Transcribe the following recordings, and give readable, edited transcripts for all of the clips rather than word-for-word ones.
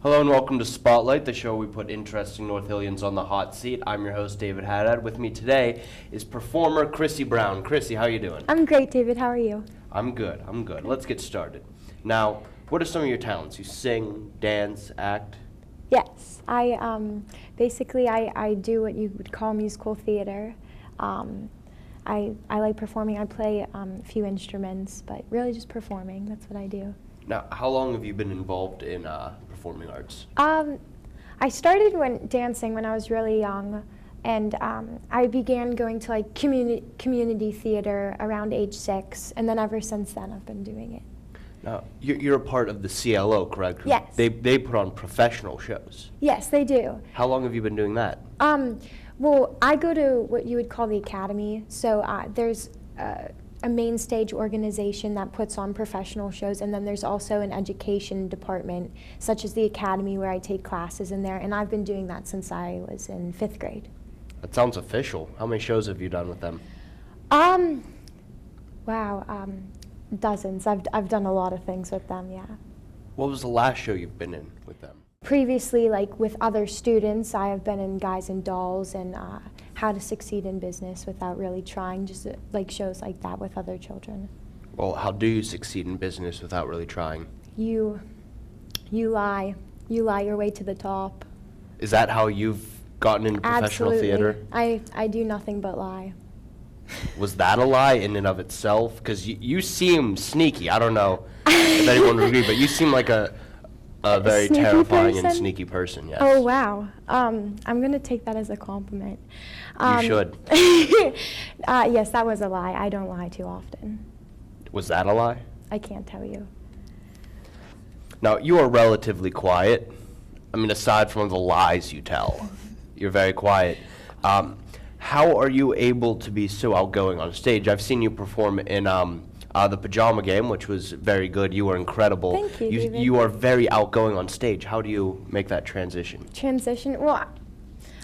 Hello and welcome to Spotlight, the show we put interesting North Hillians on the hot seat. I'm your host, David Haddad. With me today is performer Chrissy Brown. Chrissy, how you doing? I'm great, David. How are you? I'm good. Let's get started. Now, what are some of your talents? You sing, dance, act? Yes, I do what you would call musical theater. I like performing. I play a few instruments, but really just performing. That's what I do. Now, how long have you been involved in performing arts? I started dancing when I was really young, and I began going to like community theater around age 6, and then ever since then I've been doing it. Now, you're a part of the CLO, correct? Yes. They put on professional shows. Yes, they do. How long have you been doing that? Well, I go to what you would call the academy. So there's a main stage organization that puts on professional shows, and then there's also an education department, such as the academy, where I take classes in there, and I've been doing that since I was in 5th grade. That sounds official. How many shows have you done with them? Wow, dozens. I've done a lot of things with them, yeah. What was the last show you've been in with them? Previously, like with other students, I have been in Guys and Dolls and How to Succeed in Business Without Really Trying, just like shows like that with other children. Well, how do you succeed in business without really trying? You lie. You lie your way to the top. Is that how you've gotten into professional theater? I do nothing but lie. Was that a lie in and of itself? Because you seem sneaky. I don't know if anyone would agree, but you seem like a very Sneaky terrifying and person? sneaky person, yes. Oh, wow. I'm going to take that as a compliment. You should. Yes, that was a lie. I don't lie too often. Was that a lie? I can't tell you. Now, you are relatively quiet. I mean, aside from the lies you tell, you're very quiet. How are you able to be so outgoing on stage? I've seen you perform in the Pajama Game, which was very good. You were incredible. Thank you, David. You are very outgoing on stage. How do you make that transition? Well,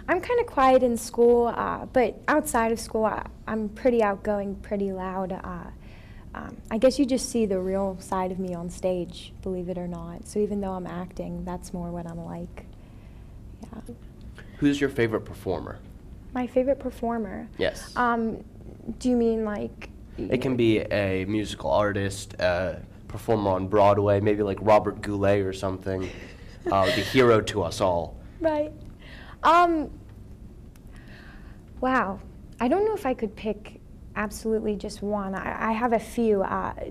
I'm kind of quiet in school, but outside of school, I'm pretty outgoing, pretty loud. I guess you just see the real side of me on stage, believe it or not. So even though I'm acting, that's more what I'm like. Yeah. Who's your favorite performer? My favorite performer? Yes. Do you mean like... It can be a musical artist, a performer on Broadway, maybe like Robert Goulet or something, the hero to us all. Right. Wow. I don't know if I could pick absolutely just one. I have a few.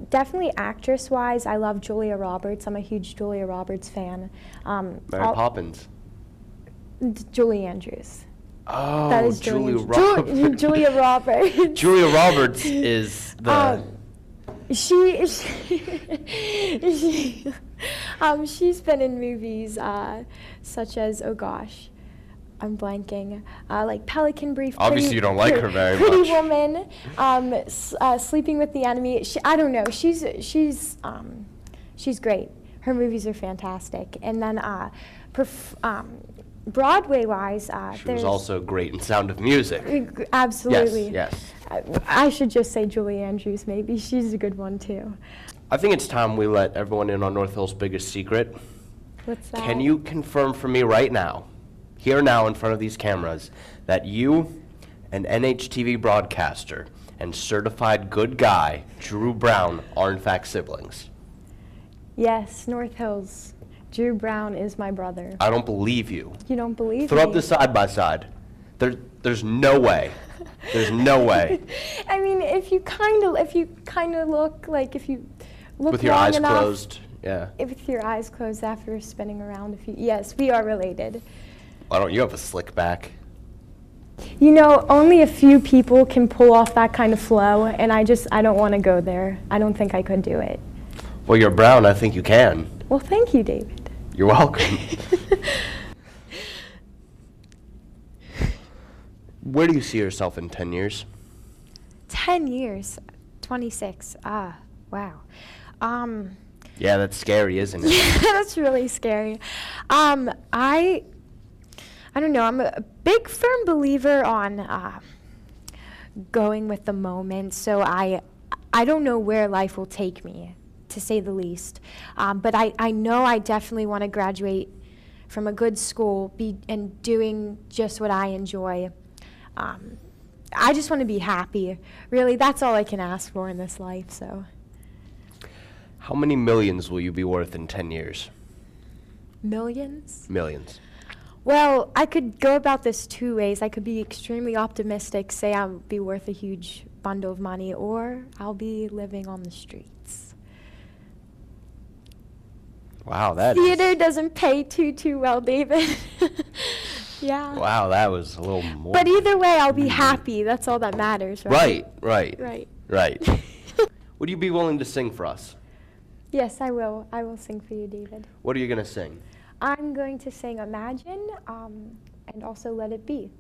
Definitely actress-wise, I love Julia Roberts. I'm a huge Julia Roberts fan. Mary Poppins. Julie Andrews. Oh, That is Julia Roberts. Julia Roberts. Julia Roberts is the... She's been in movies such as, oh gosh, I'm blanking, like Pelican Brief. Obviously you don't like her very much. Pretty Woman, Sleeping with the Enemy. I don't know. She's great. Her movies are fantastic. And then Broadway-wise, She was also great in Sound of Music. Absolutely. Yes. I should just say Julie Andrews, maybe. She's a good one, too. I think it's time we let everyone in on North Hill's biggest secret. What's that? Can you confirm for me right now, here now in front of these cameras, that you, an NHTV broadcaster, and certified good guy, Drew Brown, are in fact siblings? Yes, North Hills. Drew Brown is my brother. I don't believe you. You don't believe me? Throw up the side by side. There's no way. There's no way. I mean, if you kind of look, like if you look with your long eyes enough, closed, yeah. With your eyes closed after spinning around, yes, we are related. Why don't you have a slick back? You know, only a few people can pull off that kind of flow, and I don't want to go there. I don't think I could do it. Well, you're brown. I think you can. Well, thank you, David. You're welcome. Where do you see yourself in 10 years? 10 years, 26. Wow. Yeah, that's scary, isn't it? That's really scary. I don't know. I'm a big, firm believer on going with the moment. So I don't know where life will take me, to say the least. But I know I definitely want to graduate from a good school, and doing just what I enjoy. I just want to be happy. Really, that's all I can ask for in this life. So, How many millions will you be worth in 10 years? millions? Millions. Well, I could go about this two ways. I could be extremely optimistic, say I'll be worth a huge bundle of money, or I'll be living on the streets. Wow, that Theater is, doesn't pay too well, David. Yeah. wow, that was a little more. But either way, I'll be happy. That's all that matters, right? Right. Right. Would you be willing to sing for us? Yes, I will. I will sing for you, David. What are you going to sing? I'm going to sing Imagine and also Let It Be,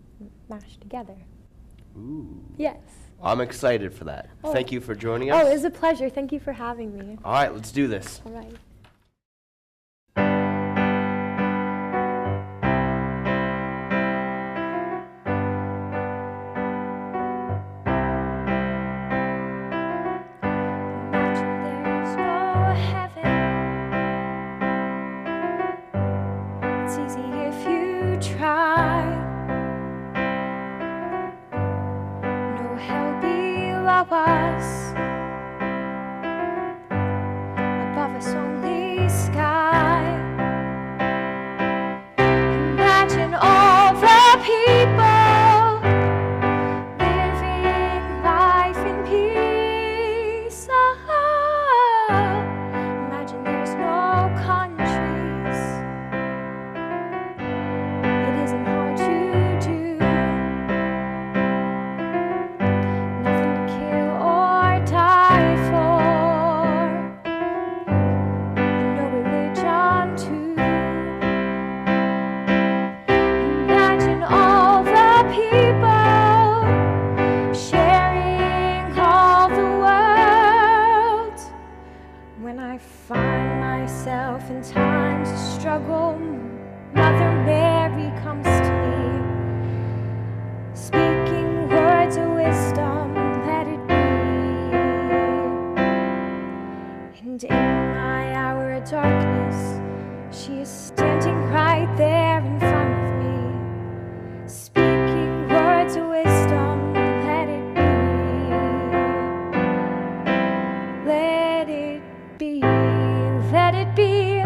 mashed together. Ooh. Yes. I'm excited for that. Oh. Thank you for joining us. Oh, it was a pleasure. Thank you for having me. All right, let's do this. All right. Imagine there's no heaven. It's easy if you try. No hell below us. Above us only sky. Imagine all the people living life in peace. Imagine there's no countries. It isn't hard to do. Nothing to kill or die for. And no religion too. Imagine all the people sharing all the world. When I find myself in times of struggle, Mother Mary comes to me, speaking words of wisdom, let it be. And in my hour of darkness, she is standing right there in front of me, speaking words of wisdom, let it be. Let it be, let it be,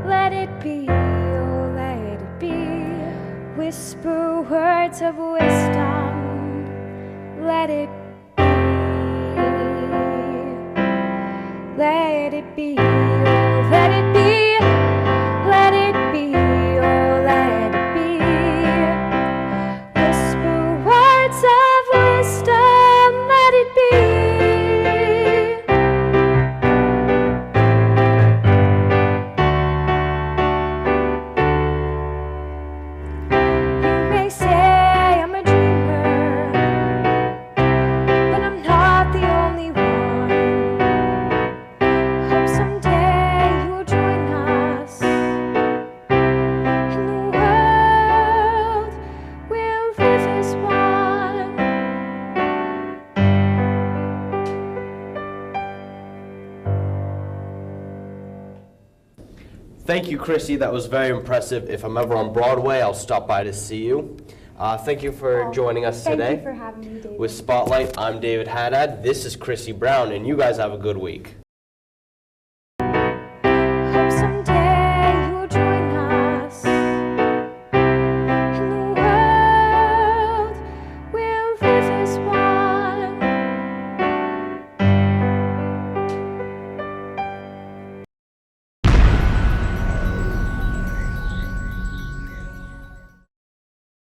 let it be, oh let it be. Whisper words of wisdom, let it be. Let it be, oh let it be, let it be, oh let it be. Whisper words of wisdom, let it be. You may say I'm a dreamer, but I'm not the only one. Hope someday you'll join us in the world we'll live as one. Thank you, Chrissy. That was very impressive. If I'm ever on Broadway, I'll stop by to see you. Thank you for joining us today. Thank you for having me, David. With Spotlight, I'm David Haddad. This is Chrissy Brown, and you guys have a good week.